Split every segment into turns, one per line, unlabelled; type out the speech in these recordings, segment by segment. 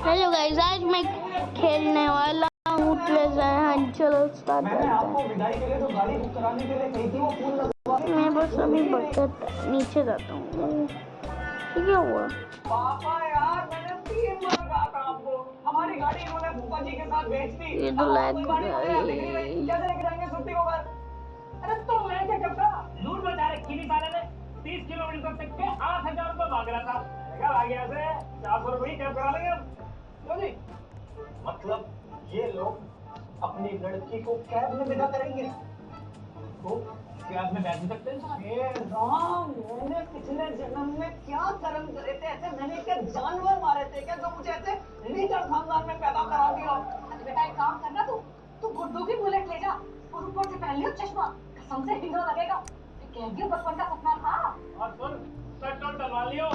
Hello guys, आज मैं खेलने वाला हूँ ट्रेजर। चलो स्टार्ट करते हैं। मैं बस अभी बकेट नीचे जाता हूँ। क्या हुआ
पापा यार, मैंने 3 बार कहा था आपको, हमारी गाड़ी इन्होंने फूफा जी के साथ बेच दी।
ये तो लैग हो
कैसे लेके जाएंगे छुट्टी को घर? अरे तो मैं क्या करता? दूर बचा रखी थी साले ने। 30 किलोमीटर तक के 8,000 रुपए मांग रहा था। क्या आ गया से 400 रुपए कैब करा लेंगे हम। क्यों जी? मतलब ये लोग अपनी लड़की को कैब में विदा करेंगे तो कैब में बैठ सकते हैं। राम, मैंने पिछले जन्म में क्या कर्म करे थे? ऐसे मैंने क्या जानवर मारे थे क्या, जो मुझे ऐसे नीचर खानदान में पैदा करा दिया?
बेटा एक काम करना, तू गुड्डू की बुलेट ले जा और ऊपर से पहन लियो चश्मा, कसम से हीरो लगेगा। कह दियो बचपन का सपना था।
और सुन, पेट्रोल डलवा लियो।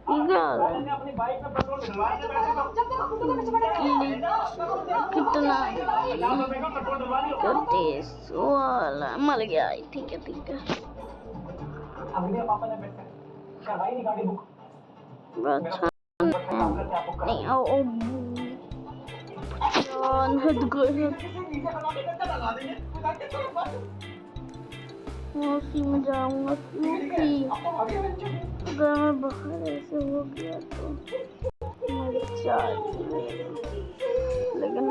मैंने
अपनी बाइक में पेट्रोल डलवा लिया।
जब तक गुड्डू का पीछे पड़ेगा
कितना
50 रुपए का पेट्रोल डलवा लियो।
30 वाला मर गया। ठीक है
अभी पापा ने बैठा करवाई नहीं गाड़ी बुक।
अच्छा नहीं ओ उसी में जाऊंगा क्योंकि अगर मैं बाहर ऐसे हो गया तो लेकिन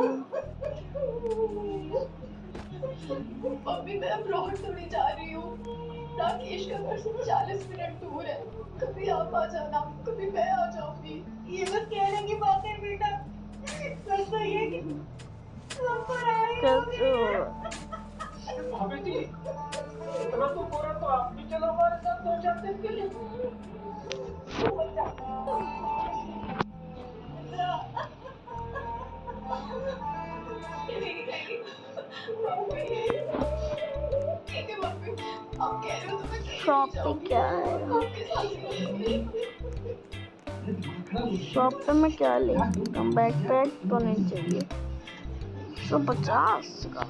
अभी मैं अब्रॉड थोड़ी जा रही हूँ। राकेश का घर से 40 मिनट दूर है। कभी आप आ जाना, कभी मैं आ जाऊंगी। ये बस कहने की बात है बेटा। बस तो ये कि हम पर आए
भाभी जी, इतना तो बोला तो आप भी चलो हमारे साथ 2-4 दिन के लिए।
शॉप पे क्या है? शॉप पे मैं क्या ले सकता हूँ? बैकपैक तो नहीं चाहिए। 150 का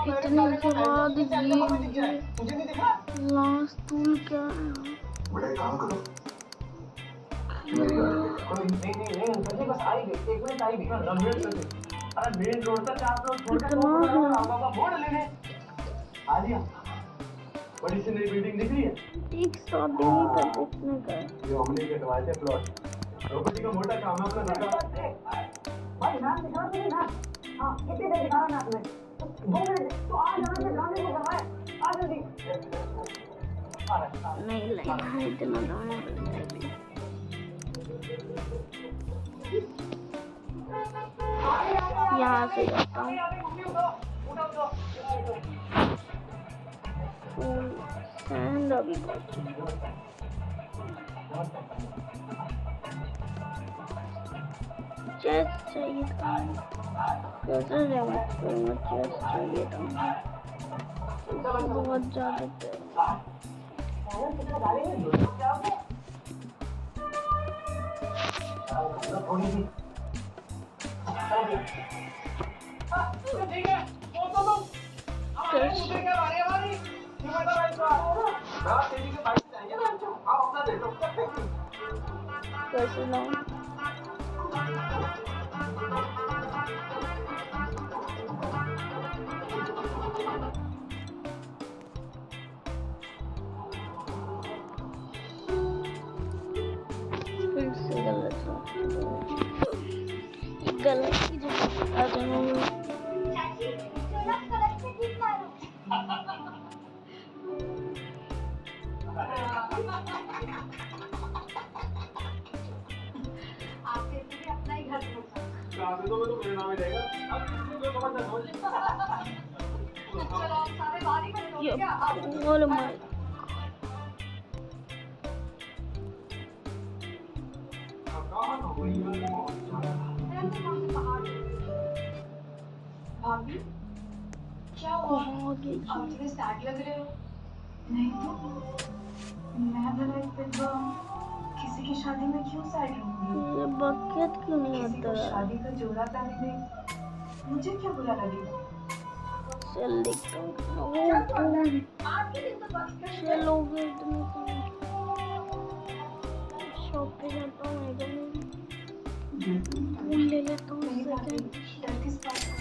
कितने के बाद ये लास्ट टूल क्या है?
बड़ा काम करो
नहीं बस आई गई, 1 मिनट आई गई ना, 10 मिनट से। अरे मेन रोड पर 4 फ्लोर छोड़ के पापा बोर्ड लेने आ दिया। बड़ी सी नई बिल्डिंग दिख रही है।
एक शादी का देखने का
ये हमने कटवाए थे प्लॉट। प्रॉपर्टी का मोटा काम है अपना लगा। भाई नाम दिखा दो ना। हां कितने देर दिखाओ ना तुम्हें? 2 मिनट तो आ जाना से गाने को करवाए। आ जल्दी।
नहीं लेना है इतना दाना। यहाँ से जाता हूँ। सैंड अभी चेस्ट चाहिए था। कैसे जमा करूँगा? चेस्ट चाहिए था बहुत ज़्यादा। कैसे लाऊं? फिर से गलत की जगह आ जाऊंगा।
अपना ही घर
तो मेरे नाम जाएगा।
चलो सारे बाहर ही खड़े हो क्या?
और मार
भाभी क्या हुआ? आप थोड़े सैड लग रहे हो। नहीं तो मैं जरा इस विधवा किसी की शादी में क्यों सैड रहूंगी?
ये बकेट क्यों नहीं
किसी को
आता?
शादी का जोड़ा पहनने मुझे क्या बुरा लगेगा?
चल देखता हूँ
आज के दिन तो बस कर
चलोगे इतने शॉप पे जाता हूँ फूल ले लेता हूँ
मेरी बात
सेकंड
डर किस बात का?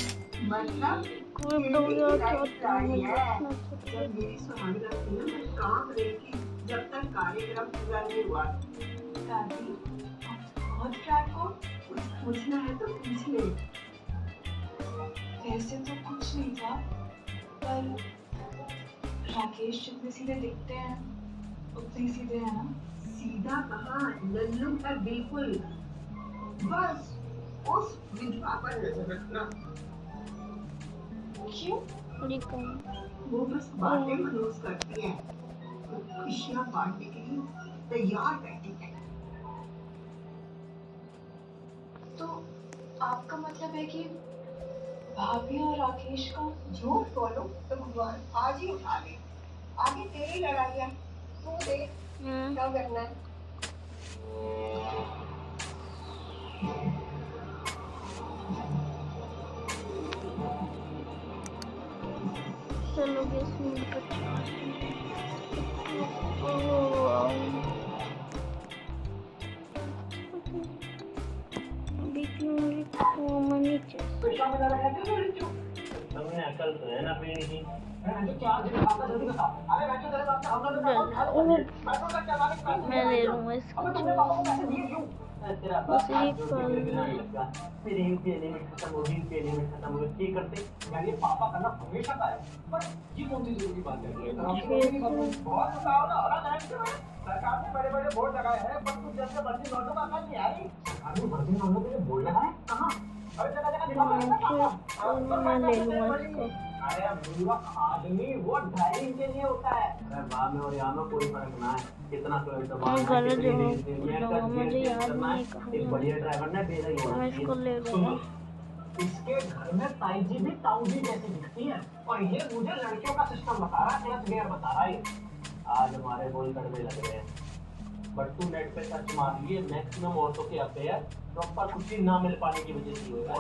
मतलब
कोई बताओगे क्या होता है
जब मेरी सुहानी रखती है मैं काम रही थी जब तक कार्यक्रम पूरा नहीं हुआ। दादी बहुत ट्राई को कुछ पूछना है तो पूछ ले। वैसे तो कुछ नहीं था पर राकेश जितने सीधे दिखते हैं उतने ही सीधे हैं ना। सीधा कहाँ लल्लू है बिल्कुल। बस उस विधवा पर नजर रखना। क्यों? वो बस बातें खरोज करती है, खुशियाँ बांटने के लिए तैयार रहती है। तो आपका मतलब है कि भाभी और राकेश का झूठ बोलो तो भगवान आज ही उठा ले। आगे तेरी लड़ाई है, तू देख क्या करना है।
चलोगे इसमें
तुमने अकल तो है ना पीने की।
मैं ले लूँगा इसको
तेरा बाप मेरे इनके लिमिट खत्म होगी, इनके लिमिट खत्म होगी, ठीक करते यार ये पापा करना हमेशा का है। पर ये कौन सी जरूरी बात है? बहुत बताओ ना, सरकार ने बड़े-बड़े बोर्ड लगाए हैं पर तू जैसे भर्ती नोटों का अकल नहीं आ रही। अभी भर्ती नोटों के लिए बोर्ड लगाए कहाँ? हर जगह दिखा
मैं ले लूँगा इसको।
अरे बुरा आदमी वो ड्राइविंग के लिए होता है। अरे बाद में और यहाँ में कोई फर्क ना है, कितना तो
मुझे याद नहीं कहाँ
एक बढ़िया ड्राइवर ने भेजा ही
मैं इसको ले लूँगा।
इसके घर में ताई जी भी ताऊ जी जैसी दिखती है और ये मुझे लड़कियों का सिस्टम बता रहा है, क्लच गियर बता रहा है। आज हमारे बोल कड़वे लग रहे हैं, बट तू नेट पे सर्च मार लिए मैक्सिमम औरतों के अफेयर प्रॉपर कुछ ना मिल पाने की वजह से होगा।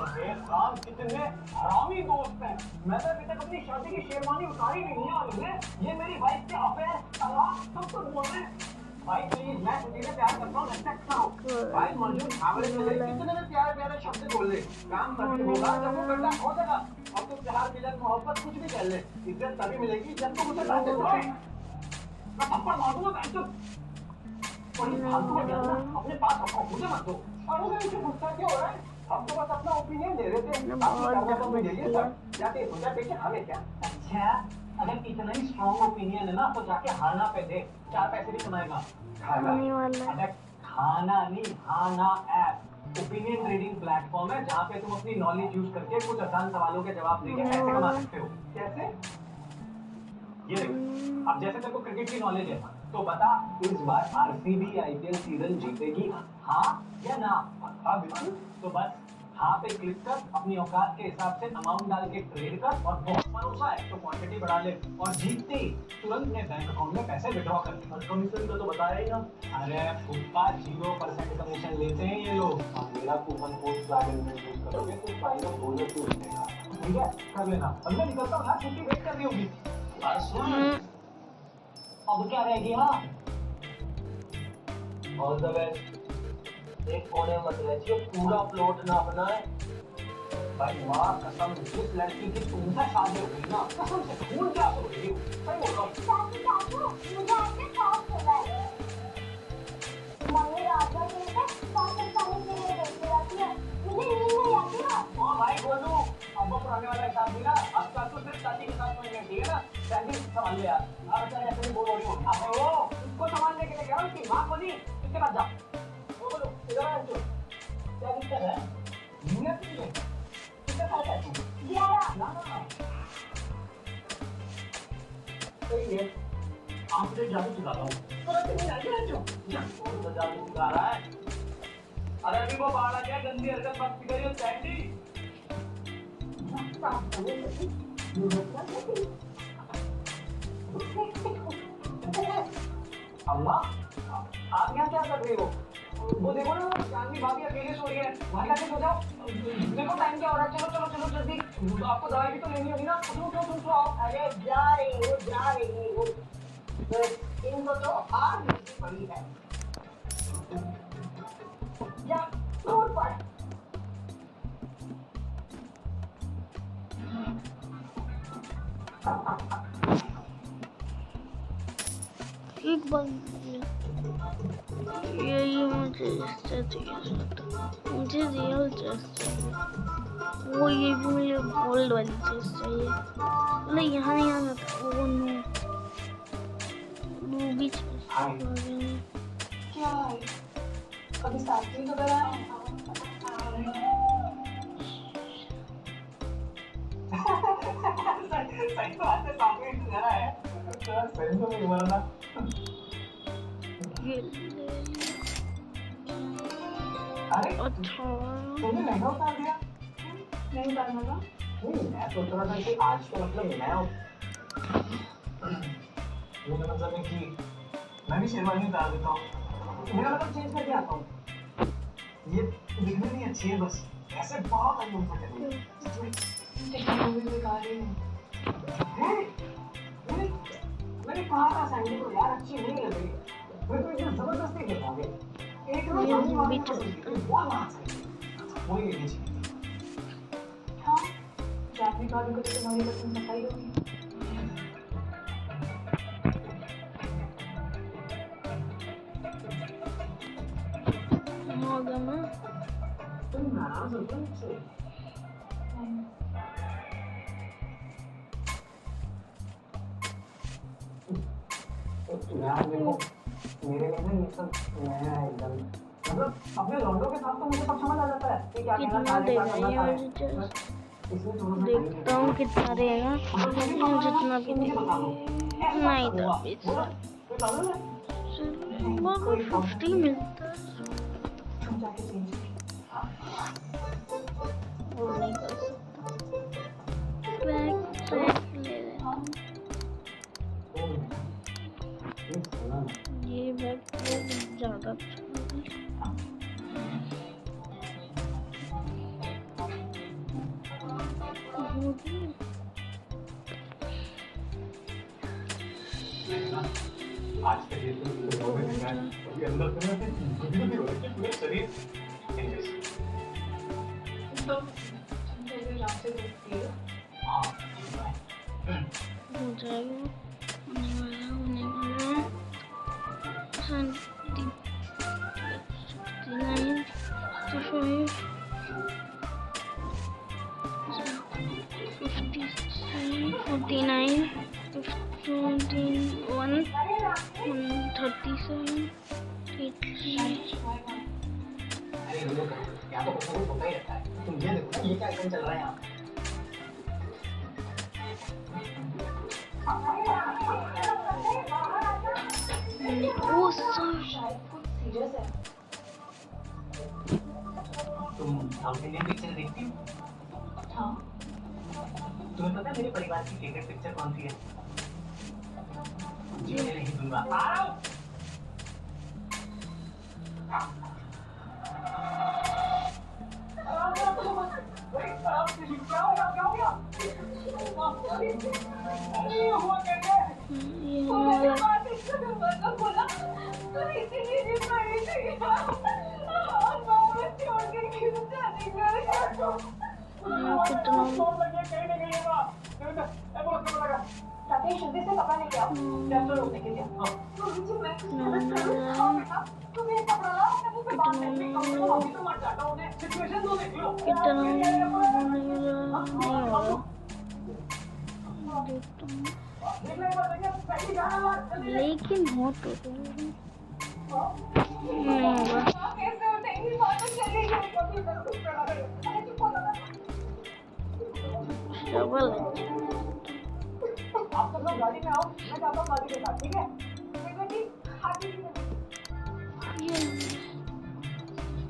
काम कितने हरामी दोस्त हैं। मैं तो अभी तक अपनी शादी की शेरवानी उतारी नहीं है और ये मेरी वाइफ के अफेयर तलाक सब कुछ बोल रहे हैं। भाई प्लीज मैं तुझे प्यार करता हूँ, रिस्पेक्ट करो। भाई मंजूर छावले कितने प्यारे प्यारे शब्द बोल ले, काम करके होगा जब वो करना हो जाएगा। अब तो प्यार मिलन मोहब्बत कुछ भी कर ले, इज्जत तभी मिलेगी जब तुम उसे डांटे दो। मैं थप्पड़ मार दूंगा बैठो। फालतू में कहना अपने पास रखो, मुझे मत दो। और उसे गुस्सा क्यों हो रहा है? हम तो बस अपना ओपिनियन दे रहे थे। जाके सोचा पीछे हमें क्या? अच्छा अगर इतना ही स्ट्रॉन्ग ओपिनियन है ना तो जाके हाना पे दे, 4 पैसे भी कमाएगा। खाना नहीं, हाना ऐप ओपिनियन रीडिंग प्लेटफॉर्म है जहाँ पे तुम अपनी नॉलेज यूज करके कुछ आसान सवालों के जवाब देके पैसे कमा सकते हो। कैसे? ये अब जैसे तेरे को क्रिकेट की नॉलेज है तो बता इस बार आरसीबी आईपीएल सीजन जीतेगी, हाँ या ना? हाँ बिल्कुल। तो बस हाँ पे क्लिक कर, अपनी औकात के हिसाब से अमाउंट डाल के ट्रेड कर और बहुत भरोसा है तो क्वांटिटी बढ़ा ले और जीतते ही तुरंत अपने बैंक अकाउंट में पैसे विड्रॉ कर ले। और कमीशन का तो बताया ही ना। अरे उसका 0% कमीशन लेते हैं ये लोग। मेरा कूपन कोड ड्रैगन में यूज करोगे तो फाइनल बोनस भी मिलेगा। ठीक है कर लेना। अब मैं निकलता हूँ यार, छुट्टी वेट करनी होगी। अब क्या रह गया? All the best. एक कोने मत रहिए, पूरा प्लॉट ना बनाए। भाई वाह कसम, जिस लड़की की तुमसे शादी हो गई ना कसम से खून क्या हो गई। सही बोल रहा हूँ।
मुझे आपसे शौक हो रहा है। मम्मी रात भर मेरे पे पानी के लिए देखती रहती है, मुझे नींद नहीं आती ना।
हाँ भाई बोलूँ अब वो पुराने वाला हिसाब मिला। अब का तो सिर्फ शादी के साथ में ठीक है ना? शादी संभाल ले यार। अब ऐसा ऐसे नहीं बोल रही हो। अब वो उसको संभालने के लिए कह रहा हूँ कि माँ को नहीं, इसके बाद जाओ। बोलो इधर आ जो। क्या दिक्कत है? नियत नहीं है। कितने साल का है तू?
11।
ना सही है। आपसे जादू सिखाता हूँ। तो नहीं आगे जो कौन सा जादू सिखा रहा है? अरे अभी वो बाहर आ गया, गंदी हरकत मत करियो सैंडी। अम्मा आप यहाँ क्या कर रही हो? वो देखो ना, जानवी भाभी अकेले सो रही है, वहाँ जाके सो जाओ। देखो टाइम क्या हो रहा है, चलो चलो चलो जल्दी, आपको दवाई भी तो लेनी होगी ना। उठो उठो उठो आओ।
अरे जा रही हूँ। इनको तो आग लगी पड़ी है। जा दूर पड़।
एक बार यही मुझे इससे चाहिए, मुझे रियल चेस्ट चाहिए। वो ये भी मुझे गोल्ड वाली चेस्ट चाहिए। मतलब यहाँ नहीं आना था, वो नो रूबी चेस्ट।
क्या है? कभी साथ में तो गया है?
सही बात है, सामने ही जा रहा है। सही तो नहीं मरना।
ये ले लिया।
अरे
अच्छा
तुमने लहंगा उतार दिया?
नहीं करना था।
नहीं, मैं सोच रहा था कि आज का मतलब मैं ये मतलब है कि मैं भी शेरवानी उतार देता हूँ। मेरा मतलब चेंज करके आता हूँ। ये दिखने नहीं अच्छी है, बस ऐसे बहुत अनकंफर्टेबल है।
टेक्नोलॉजी बेकार ही है।
मैंने कहा था सैंडी को यार अच्छी नहीं लग रही, फिर तो इसे जबरदस्ती करवाओगे। एक रोज
ये
जानी वाली
भी
पसंद थी, बहुत बात सही। वो ही लेनी चाहिए।
हाँ, जानवी भाभी को तो तुम्हारी पसंद पता ही होगी।
होगा ना।
तुम नाराज हो तुम मुझसे? यार देखो, मेरे लिए ना ये सब नया है एकदम। मतलब अपने लौंडों के साथ तो मुझे सब समझ आ जाता है कि क्या कहना
कितना
है, क्या
देगा
करना
ये
है।
वाली चेस्ट?
इसमें थोड़ा सा
देखता हूँ कितना रहेगा, जितना भी देगा नहीं था पैसा। सिल्वर को 50 मिलता है।
तुम जाके चेंज
वो नहीं कर सकता। बैग ले लेता हूँ। ये बैग बहुत ज़्यादा अच्छा
आज के दिन तो बहुत दिन है, अभी अंदर से ना गुदी हो रही है पूरा शरीर।
तो जैसे रात से देखती हो।
हाँ
हो जाएगा, होने वाला 69 55 49 51 37 83
अरे लो यहाँ तो कुछ ना कुछ होता ही रहता है। तुम ये देखो ना, ये क्या आइटम चल रहा है यहाँ।
वो सर
शायद कुछ सीरियस है।
तुम साउथ इंडियन पिक्चर देखती हो?
हाँ,
तुम्हें पता है मेरे परिवार की फेवरेट पिक्चर कौन सी है? जीने नहीं दूंगा। आ रहा हूँ। क्या हो गया? अरे हुआ कैसे?
ये हमारा
राकेश जल्दी से कपड़ा लेके आओ। डॉक्टर रोकने के लिए। तुम ये कपड़ा लाओ, मैं मुझे बात करने का अभी तो मर जाता हूँ। सिचुएशन तो देख लो।
कितना नहीं होगा, लेकिन हो तो नहीं होगा।
कैसे उठेंगी? बात चली गई।
डबल
आप सब लोग गाड़ी में आओ, मैं जाता हूँ गाड़ी के साथ, ठीक है?
देखो जी, हाथी की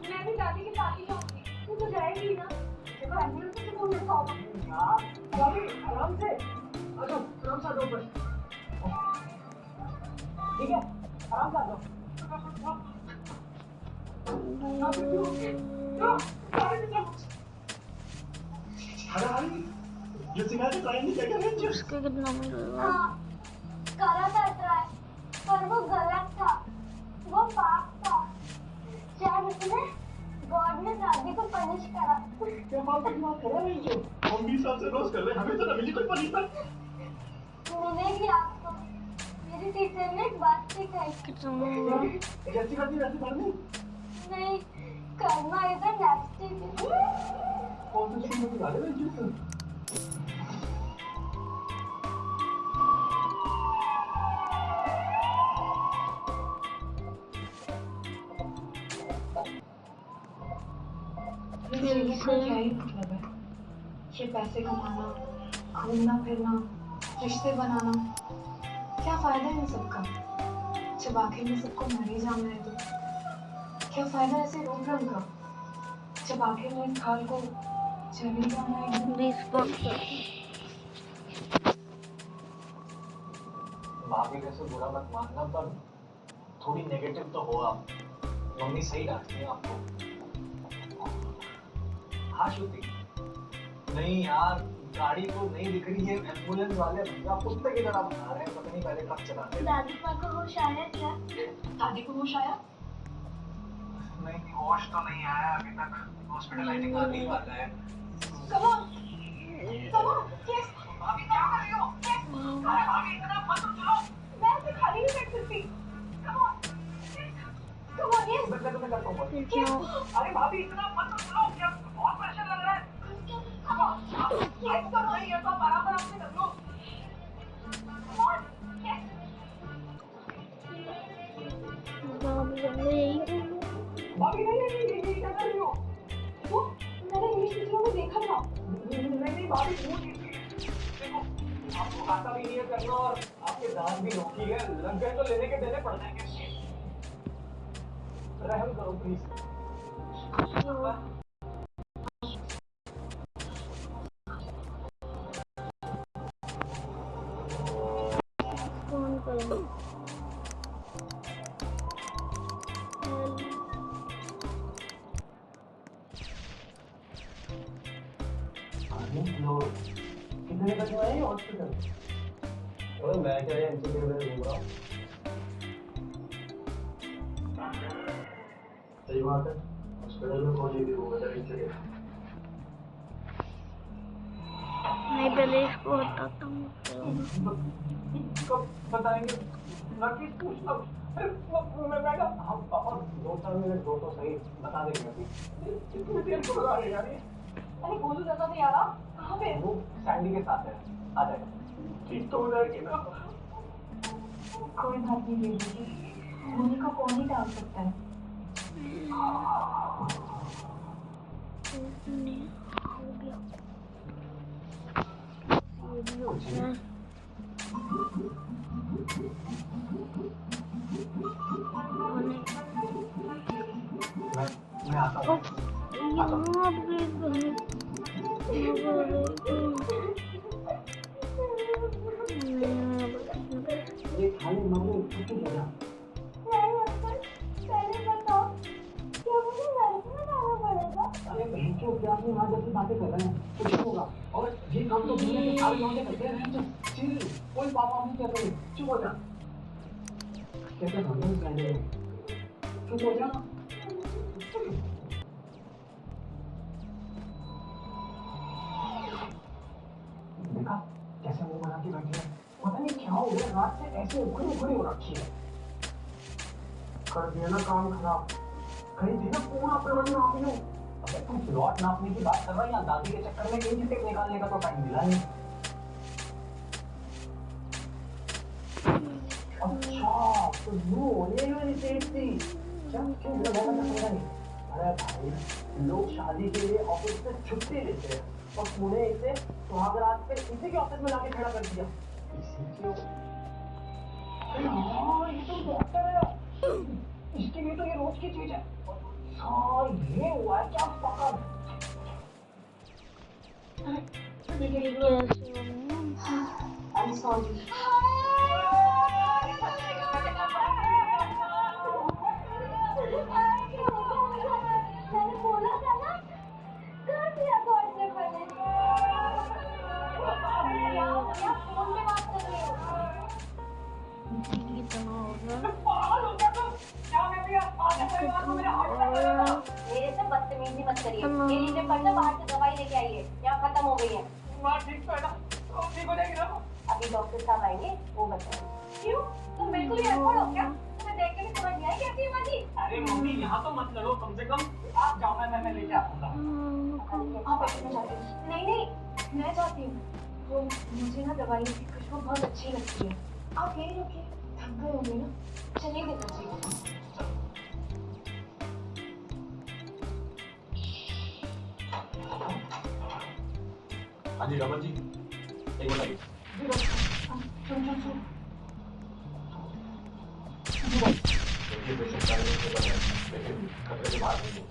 मैं भी दादी के साथ ही जाऊंगी। तू तो जाएगी ना? देखो एम्बुलेंस से कौन देखा होगा?
यार गाड़ी आराम से आ जाओ, आराम से आ जाओ बस। ठीक है, आराम से आ जाओ।
उसका कितना मिल रहा है?
हाँ, करा था ट्राई, पर वो गलत था, वो पाप था। शायद उसने गॉड ने दादी को पनिश करा।
क्या फालतू की बात कर रहा है जो हम 20 साल से रोज कर रहे हैं, हमें तो ना मिली कोई पनिशमेंट।
मिलेगी आपको। मेरी टीचर ने एक बात सिखाई।
जैसी करती वैसी करनी।
नहीं, कर्मा इज अ नेस्टी थिंग।
कौन सी चीज में डाले हैं जो
जीने का क्या ही मतलब है? ये पैसे कमाना, घूमना फिरना, रिश्ते बनाना, क्या फायदा इन सबका? जब आखिर में सबको मर ही जाना है तो क्या फायदा ऐसे रोम रोम का? जब आखिर में इस खाल को चल ही जाना है।
भाभी कैसे बुरा मत मानना, पर थोड़ी नेगेटिव तो हो आप। मम्मी सही डांटती है आपको। हाँ श्रुति, नहीं यार, गाड़ी तो नहीं दिख रही है, एम्बुलेंस वाले भैया कुत्ते की तरह बना रहे हैं, पता नहीं पहले कब चला रहे।
दादी को होश आया क्या?
दादी को होश आया?
नहीं, होश तो नहीं आया अभी तक, हॉस्पिटलाइजिंग आने ही वाला है।
Come on, yes.
भाभी क्या कर रही हो? अरे भाभी इतना मत उछलो।
मैं ऐसे खाली नहीं बैठ सकती। Come on, yes.
मैं करता हूँ। अरे भाभी इतना मत उछलो, क्या बहुत प्रेशर लग रहा है।
कम ऑन, यस करो, ये तो बराबर आपसे कर लो। Come on, yes.
भाभी नहीं क्या कर रही हो?
वो मैंने इंग्लिश टीचरों में देखा था।
नहीं भाभी वो देखो, आपको खाता भी नहीं है करना और आपके दांत भी नोकी है, लग गए तो लेने के देने पड़ जाएंगे। रहम करो प्लीज।
फोन करो।
कितने बजे आए हॉस्पिटल? अरे मैं क्या एमसीक्यू में घूम रहा हूँ। सही बात है, हॉस्पिटल में कौन नहीं घूमेगा एमसीक्यू?
नहीं, पहले इसको हटाता हूँ।
कब बताएंगे? नर्सिस पूछना। अरे मैं मैडम, हम पापा 2-4 मिनट दो तो सही, बता देंगे अभी। कितनी देर को लगा रहे यार ये?
अरे गोलू दादा नहीं आ रहा, कहाँ पे?
वो सैंडी के साथ है, आ जाएगा। ठीक तो हो जाएगी ना?
कोई बात नहीं बेबी, होने को कौन ही टाल सकता है।
हो गया। ये भी हो गया।
मैं आता हूँ।
यहाँ
ये खाली मम्मी छुट्टी देना।
नहीं अंकल, पहले बताओ, क्या मुझे नर्स में जाना पड़ेगा?
अरे बहन क्यों क्या अपनी माँ जैसी बातें कर रहे हैं, कुछ नहीं होगा। और ये काम तो दुनिया के सारे लौंडे करते हैं, जो चिल, कोई पापा नहीं कहते हैं, चुप हो जा। कैसे भगवान कहने हैं, चुप हो जा। देखा कैसे मुंह बना के बैठी है, पता नहीं क्या हो गया, रात से ऐसे उखड़ी हो रखी है। कर दिया ना काम खराब, कहीं थी ना पूरा प्रबंध नाप लूं। अबे तुम प्लॉट नापने की बात कर रहा है या दादी के चक्कर में कहीं टिकट निकालने का तो टाइम मिला नहीं। अच्छा तो ये वाली सेट थी क्या? क्यों मेरा बहुत समझा नहीं। अरे भाई लोग शादी के लिए ऑफिस से छुट्टी लेते हैं और तूने इसे सुहागरात पे इसी के ऑफिस में लाके खड़ा कर दिया। इसी क्यों? हाँ ये तो डॉक्टर है, इसके लिए तो ये रोज की चीज है। हाँ ये हुआ है क्या पकड़?
I'm sorry.
करिए। ये लीजिए पर्चा, बाहर से दवाई लेके आइए, यहाँ खत्म हो गई है।
माँ ठीक तो है ना? ठीक हो जाएगी ना?
अभी डॉक्टर साहब आएंगे, वो बताएंगे। क्यों, तुम बिल्कुल ही अनपढ़ हो क्या? तुम्हें देख के भी समझ नहीं आई कैसी है माँ जी?
अरे मम्मी यहाँ तो मत लड़ो, कम से कम आप जाओ ना, मैं लेके आऊंगा।
आप बैठो, मैं जाती हूँ। नहीं, मैं जाती हूँ। वो मुझे ना दवाई की खुशबू बहुत अच्छी लगती है। आप यही रुकिए, थक गए होंगे ना? चलिए देख लीजिए।
हाँ जी रमन जी, एक मिनट आइए। देखिए पेशेंट का से बचा है, लेकिन खतरे के बाहर नहीं है।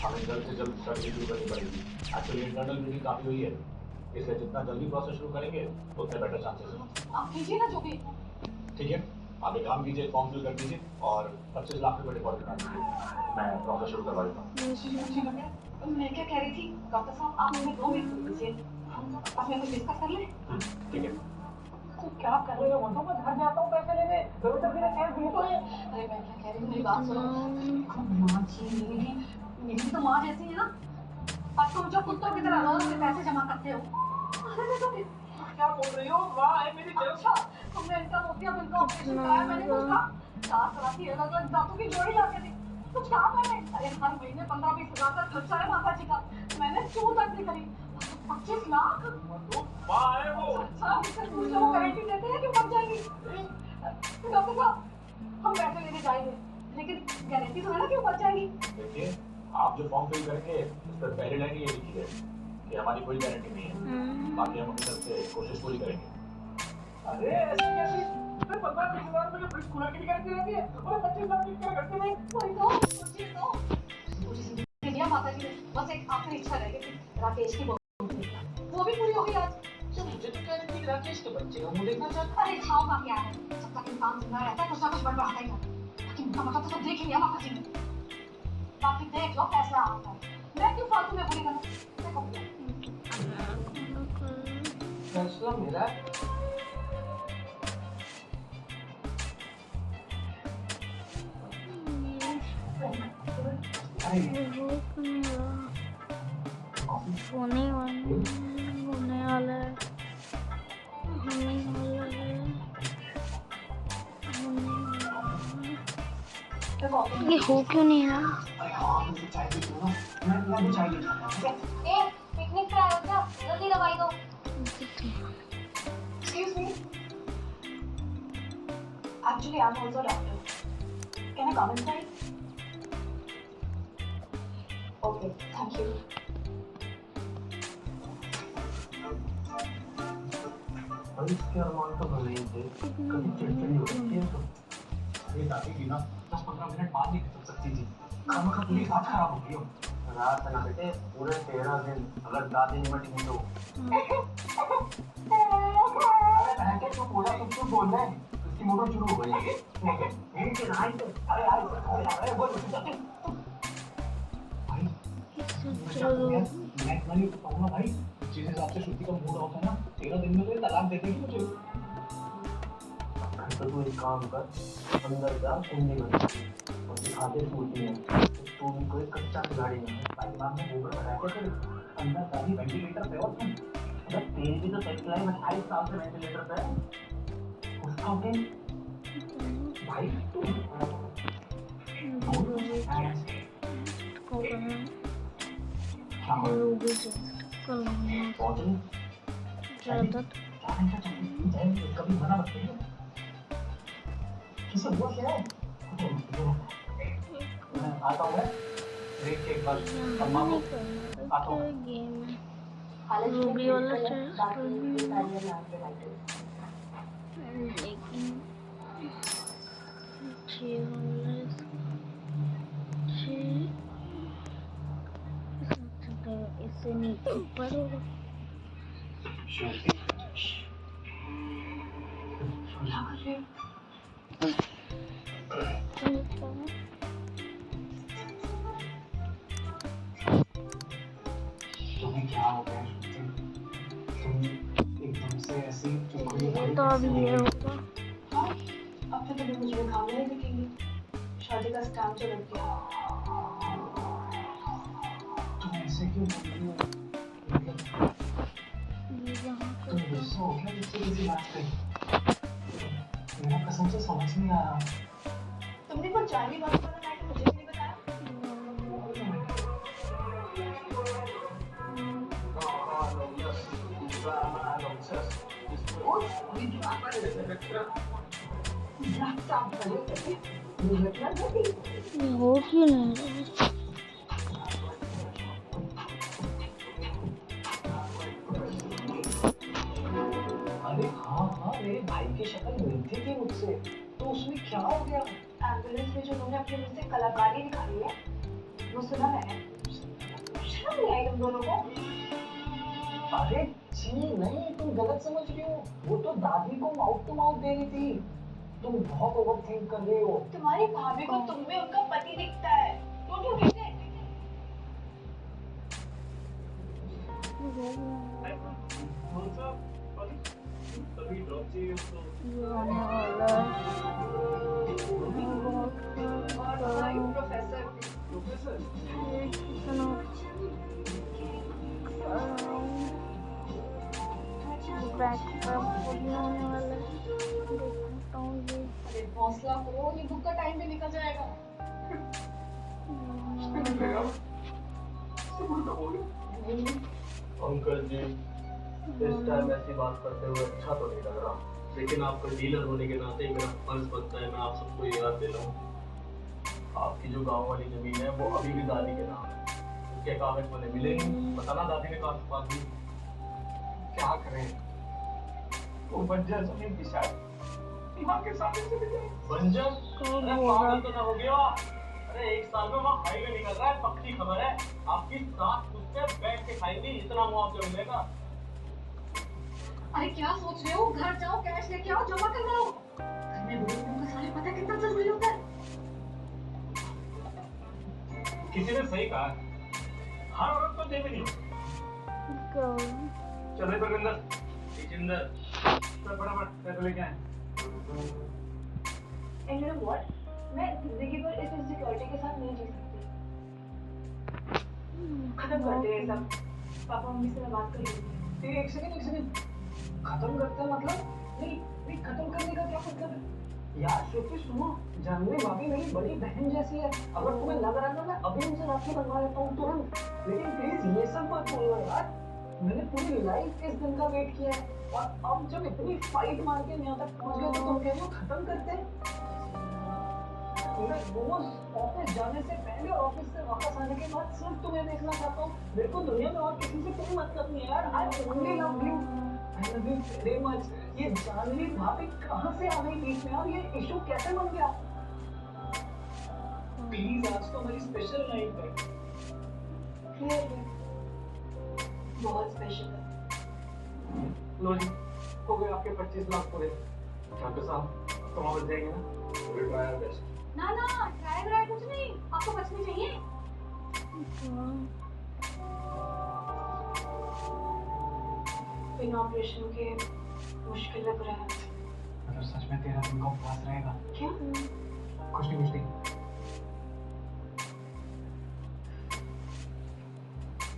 हमें जल्द से जल्द सर्जरी शुरू करनी पड़ेगी। एक्चुअली इंटरनल ब्लीडिंग काफी हुई है, इसलिए जितना जल्दी प्रोसेस शुरू करेंगे उतने बेटर चांसेस हैं।
आप कीजिए ना जो भी।
ठीक है, आप एक काम कीजिए, फॉर्म फिल कर दीजिए और 25 लाख रुपए डिपॉजिट करा दीजिए। मैं प्रोसेस शुरू करवा देता हूँ।
मैं क्या कह रही थी डॉक्टर साहब, आप हमें 2 मिनट दे दीजिए, हम अपने कुछ डिस्कस कर लें।
ठीक है।
तो क्या कर रहे हो? तो मैं घर जाता हूँ पैसे लेने, जरूरत है केस दिए तो है।
अरे मैं क्या कह रही हूँ, मेरी बात सुनो। माँ जी मेरी तो माँ जैसी है ना। अब तुम जो कुत्तों की तरह रोज के पैसे जमा करते हो, अरे मैं तो
क्या बोल रही हो? वाह है मेरी देव।
अच्छा तुमने इनका मोतिया बिल का ऑपरेशन कराया, मैंने कुछ कहा? 4 तरह की अलग अलग दांतों की जोड़ी लाके दी, कुछ कहा मैंने? अरे हर महीने 15-20 हजार का खर्चा है माता जी का, मैंने चूं तक नहीं करी। 25 लाख?
वाह है वो।
अच्छा इससे पूछो वो गारंटी देते हैं कि बच जाएगी? डॉक्टर साहब हम पैसे लेने जाएंगे, लेकिन गारंटी तो है ना कि वो बच जाएगी?
देखिए, आप जो फॉर्म फिल करेंगे उस पर पहली लाइन ये लिखी है कि हमारी कोई गारंटी नहीं है, बाकी हम अपनी तरफ से कोशिश पूरी करेंगे।
अरे ऐसे कैसे? 15-20 हजार रुपए फ्रिज खुला के भी गारंटी रहती है और 25 लाख की क्या करते हैं?
वही तो सोचिए तो। मुझे जिंदगी दिया माता जी ने, बस एक आखिरी इच्छा रह गई थी, राकेश की बहू देखना। वो भी पूरी हो गई आज।
तो मुझे तो कह रही थी राकेश के बच्चे का मुंह देखना चाहता।
अरे खाओ का क्या है, जब तक इंसान जिंदा रहता है कुछ ना कुछ बड़बड़ाता ही है। लेकिन उनका मतलब तो सब देख ही लिया माता जी ने। बाकी देख लो कैसे आता है, मैं क्यों फालतू में बुरी करूं? देखो
फैसला मेरा है।
होने वाला है। ये हो क्यों नहीं रहा?
पिकनिक पे आए हो क्या? जल्दी दवाई दो।
Excuse me. Actually, I'm also a doctor. Can I come inside? Okay, thank you.
इसके अरमान तो भले ही थे, कभी चिड़चिड़ी हो सकती है तो।
अरे दादी की ना 10-15 मिनट बाद नहीं कर सकती थी,
खामखा पूरी बात खराब हो गई हो।
रात ना बेटे, पूरे 13 दिन अगर दादी नहीं मटी तो।
अरे बहन के तू बोला तो क्यों बोल रहे हैं? इसकी मोटर शुरू हो गई है। अरे बोल
चलो
मैं इतना नहीं बताऊंगा भाई, जिस हिसाब से श्रुति का मूड होता है ना, 13 दिन में तो ये तलाक दे देगी मुझे।
तो तू एक काम कर, अंदर जा, कुंडी बंद कर और दिखा दे सूती में तू भी कोई कच्चा खिलाड़ी नहीं है।
भाई बाप ने गोबर बनाया फिर अंदर गाड़ी वेंटिलेटर पे और तुम
अगर तेरी भी तो साइकिल है, 28 साल से वेंटिलेटर पे है उसका भी
भाई तू कभी मना मत करिए। किसे हुआ क्या है? मैं आता हूँ, देख के एक बार अम्मा को आता हूँ।
रूबी वाला इससे नीचे ऊपर होगा।
तुम्हें क्या हो गया? तुम एकदम से ऐसे
तो अभी ये होगा।
हाँ, अब तो कभी मुझे खाने नहीं दिखेंगी। शादी का स्टैम्प तो लग गया।
तुम
तुम ऐसे क्यों बोल रही हो?
ये यहाँ
तुम गुस्सा हो गया मुझसे किसी बात पे? मेरा कसम से समझ नहीं आ रहा।
तुमने कुछ जानी बात वाला मैटर मुझे भी नहीं बताया।
ये हो क्यों नहीं रहा?
अरे हाँ हाँ, मेरे भाई की शक्ल मिलती थी मुझसे, तो उसमें क्या हो गया?
एम्बुलेंस में जो उन्होंने अपने मुंह से कलाकारी दिखाई है वो सुना मैंने। शर्म नहीं आई तुम दोनों को?
अरे जी नहीं, तुम गलत समझ रही हो। वो तो दादी को माउथ टू माउथ दे रही थी। तुम बहुत ओवर थिंक कर रही हो।
तुम्हारी भाभी को तुम में उनका पति दिखता है। Don't you get it?
तभी ड्रॉप चाहिए उसको।
ये आने वाला है।
प्रोफेसर
ये कितना बैकअप होने वाला है। देखता हूँ ये
अरे हौसला करो, ये बुक का टाइम भी निकल जाएगा।
अंकल जी, इस टाइम ऐसी बात करते हुए अच्छा तो नहीं लग रहा, लेकिन आपका डीलर होने के नाते मेरा फर्ज बनता है मैं आप सबको ये याद दिलाऊं। आपकी जो गांव वाली जमीन है वो अभी भी दादी के नाम है। उसके कागज मुझे मिले नहीं, बताना दादी ने कहा बात दी।
क्या करें?
वो बंजर जमीन की शायद माँ के सामने चले जाए।
बंजर?
कब
अरे
होगा?
पागल तो ना हो गया? अरे 1 साल में वहाँ हाईवे निकल रहा है, पक्की खबर है। आपकी सास उससे बैठ के खाएंगी, इतना मुआवजा मिलेगा।
अरे क्या सोच रहे हो? घर जाओ, कैश लेके आओ, जमा करवाओ। घर में बुढ़े लोगों को सारे पता कितना जरूरी होता है।
किसी ने सही कहा, हर औरत को दे भी नहीं होती। चल परविंदर, जिंदर, फटाफट पैसे लेके आए।
And you know what? मैं जिंदगी भर इस इनसिक्योरिटी के साथ नहीं जी सकती। खत्म करते हैं सब। पापा मम्मी से मैं बात कर रही थी।
एक सेकंड खत्म करते हैं मतलब? नहीं नहीं, खत्म करने का क्या मतलब है यार? श्रुति सुनो, जानवी भाभी मेरी बड़ी बहन जैसी है। अगर तुम्हें लग रहा था मैं अभी उनसे राखी बनवा लेता हूँ तुरंत, लेकिन प्लीज ये सब मत बोलो यार। मैंने पूरी लाइफ इस दिन का वेट किया है, और अब जब इतनी फाइट मार के यहाँ तक पहुँच गए तो तुम कह रहे हो खत्म करते हैं? मैं रोज ऑफिस जाने से पहले और ऑफिस से वापस आने के बाद सिर्फ तुम्हें देखना चाहता हूँ। मेरे को दुनिया में और किसी से कोई मतलब नहीं है यार। I only love you, I love you very much. ये जानवी भाभी कहाँ से आ गई बीच में, और ये इशू कैसे बन गया? प्लीज आज तो हमारी स्पेशल नाइट है।
Clearly, बहुत स्पेशल है।
लो जी, हो गए आपके 25 लाख पूरे। डॉक्टर साहब तुम बच जाएंगे ना?
Will try our best.
ना ना, ट्राई व्राई कुछ नहीं, आपको बचनी चाहिए। बिना ऑपरेशन के मुश्किल लग रहा है।
मतलब सच में 13 दिन का उपवास रहेगा?
क्या?
कुछ नहीं।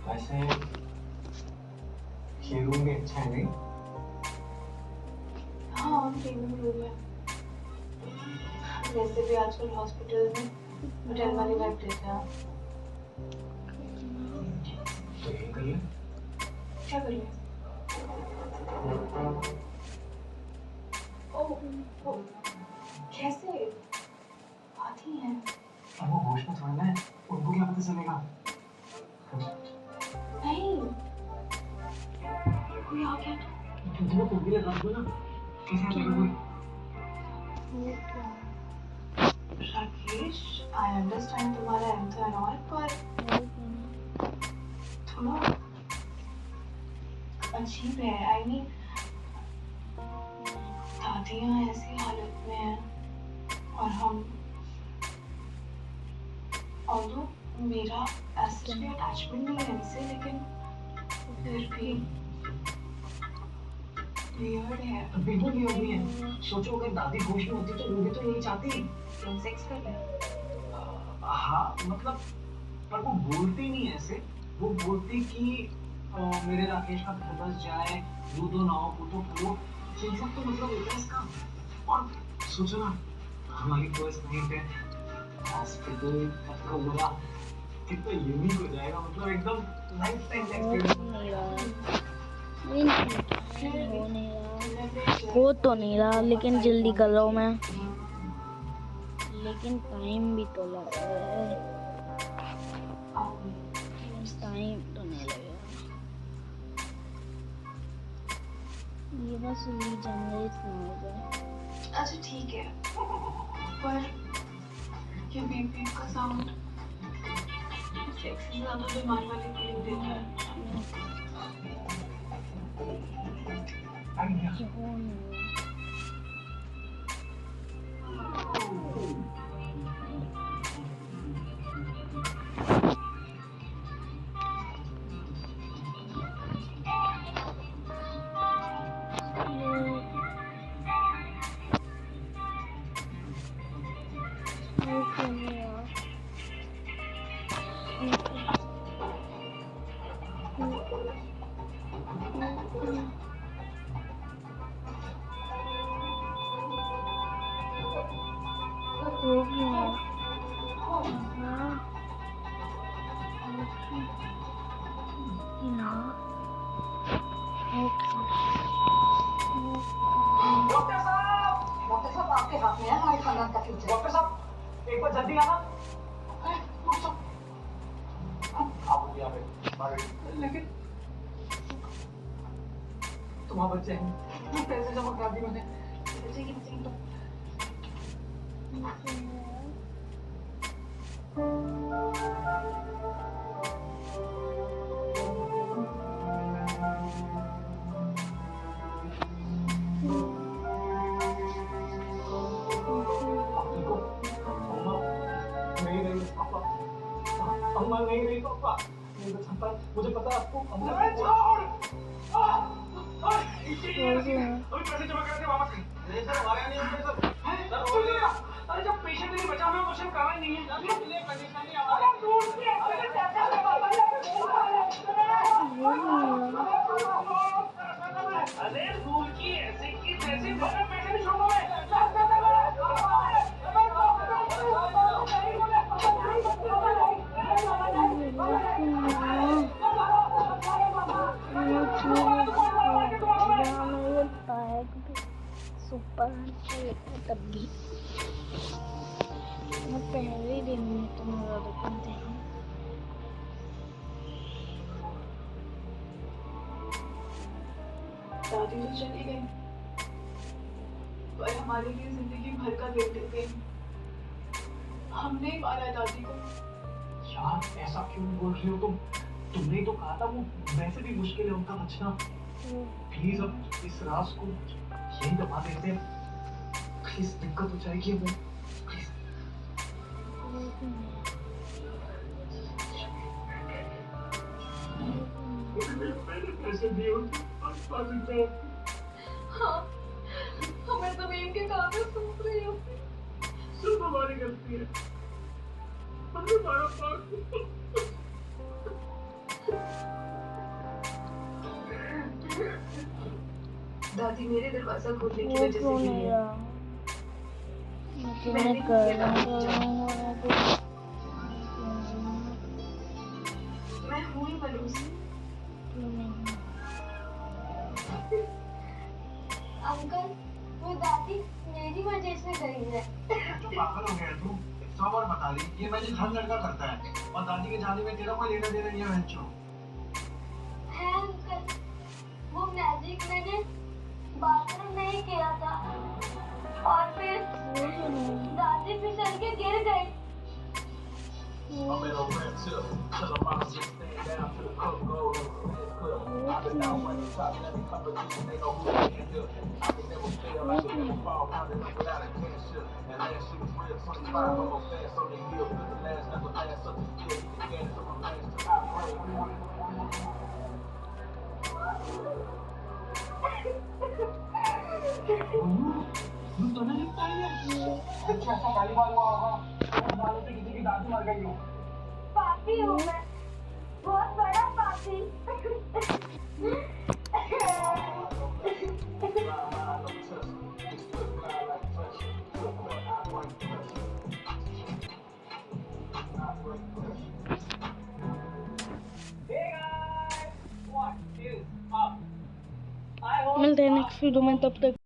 वैसे ये रूम भी अच्छा है नहीं?
हाँ, ट्रेनिंग रूम है। वैसे भी आजकल हॉस्पिटल में होटल वाली वाइब देते हैं।
तो यही कर ले।
क्या करिए? ओह, कैसे? आती हैं।
अब वो होश में थोड़ा है, उनको क्या पता चलेगा?
नहीं, कोई आ गया तो
तुम्हें कुछ भी लगा दो ना, कैसे लगेगा कोई?
राकेश, आई अंडरस्टैंड तुम्हारा एंथर एंड ऑल, पर थोड़ा अजीब है। आई मीन, दादियाँ ऐसी हालत में हैं और हम, ऑल्दो मेरा ऐसा कोई अटैचमेंट नहीं है इनसे, लेकिन फिर भी वियर्ड है।
बिल्कुल भी नहीं है। सोचो अगर दादी होश में होती तो वो भी तो यही चाहती।
तुम सेक्स कर ले।
हाँ मतलब, पर वो बोलती नहीं ऐसे। वो बोलती कि मेरे राकेश का घर बस जाए, दूधो नाओ पूतो फलो, इन सब तो मतलब होता है इसका। और सोचो ना, हमारी फर्स्ट नाइट है, हॉस्पिटल, सबका बुरा, कितना यूनिक हो जाएगा, मतलब एकदम लाइफ टाइम
हो तो नहीं रहा, लेकिन जल्दी कर रहा हूँ मैं, लेकिन टाइम भी तो लग रहा है, टाइम तो नहीं लगेगा, ये बस रीजनरेट ना हो जाए।
अच्छा ठीक है, पर ये बीप बीप का साउंड सेक्स से ज्यादा बीमार वाली फीलिंग देता है।
डॉक्टर साहब आपके हाथ में है हमारे खानदान का फ्यूचर। डॉक्टर साहब एक बार जल्दी आना। लेकिन तुम्हारा बच्चे हैं, पैसे जमा करा दी मैंने।
अम्मा नहीं रही पापा, मुझे पता है आपको। अभी पैसे जमा करके वापस नहीं सर, हमारे यहाँ नहीं होते सर। अरे जब पेशेंट नहीं बचा हुआ मुझे करना नहीं है। अरे दूर की ऐसे की तैसे पैसे नहीं छोड़ो मैं।
सुपर तब भी मैं पहले दिन में तुम्हारा दुकान देखा।
दादी तो चली गई, पर हमारे लिए जिंदगी भर का गिफ्ट दे गई। हमने ही मारा दादी को।
यार ऐसा क्यों बोल रही हो तुम? तुमने ही तो कहा था वो वैसे भी मुश्किल है उनका बचना। प्लीज अब इस राज को यही दबा देते हैं, प्लीज दिक्कत हो जाएगी हमें, प्लीज।
मैंने पैसे दिए उनको।
हाँ, हमें जमीन के कागज सूख रही हो।
सिर्फ हमारी गलती है, हमने हमारा पास।
दादी मेरे दरवाजा खोलने की वजह से गिरी है। मैं हूँ ही मलूस।
अंकल, वो दादी मेरी वजह से गई है।
तू पागल हो गया तू? 100 बार बता दी, ये मैजिक हर लड़का करता है, और दादी के जाने में तेरा कोई लेना देना नहीं है बच्चों।
है अंकल, वो मैजिक मैंने बाथरूम में ही किया था, और फिर दादी फिसल के गिर गई।
I'm in a rent too, cause I'm honestly staying down to the cook gold on the club. I've been out when it's top, let me cover you, they know who they can do. I can never fail, I can never fall, pounding up without a cash shit. And last shit was real, 25, almost fast on the hill. The last never last up the hill, you can get it from my last to top grade.
तो नहीं लगता है कुछ ऐसा पहली बार हुआ होगा, मानो कि किसी की दादी मर गई हो।
पापी हूँ मैं, बहुत बड़ा
मिलते हैं नेक्स्ट वीडियो में, तब तक